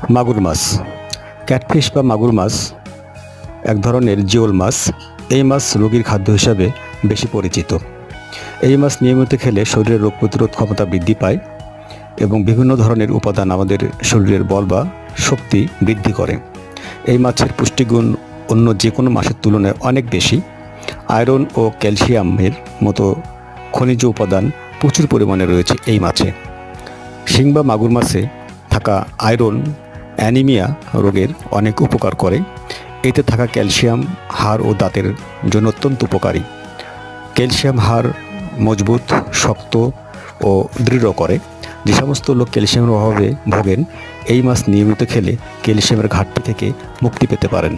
মাগুর মাছ। ক্যাটফিশ বা মাগুর মাছ এক ধরনের জিওল মাছ। এই মাছ রোগীর খাদ্য হিসাবে বেশি পরিচিত। এই মাছ নিয়মিত খেলে শরীরের রোগ প্রতিরোধ ক্ষমতা বৃদ্ধি পায় এবং বিভিন্ন ধরনের উপাদান আমাদের শরীরের বল বা শক্তি বৃদ্ধি করে। এই মাছের পুষ্টিগুণ অন্য যে কোনো মাছের তুলনায় অনেক বেশি। আয়রন ও ক্যালসিয়ামের মতো খনিজ উপাদান প্রচুর পরিমাণে রয়েছে এই মাছে। শিং বা মাগুর মাছে থাকা আয়রন অ্যানিমিয়া রোগের অনেক উপকার করে। এতে থাকা ক্যালসিয়াম হাড় ও দাঁতের জন্য অত্যন্ত উপকারী। ক্যালসিয়াম হাড় মজবুত, শক্ত ও দৃঢ় করে। যে সমস্ত লোক ক্যালসিয়ামের অভাবে ভোগেন, এই মাছ নিয়মিত খেলে ক্যালসিয়ামের ঘাটতি থেকে মুক্তি পেতে পারেন।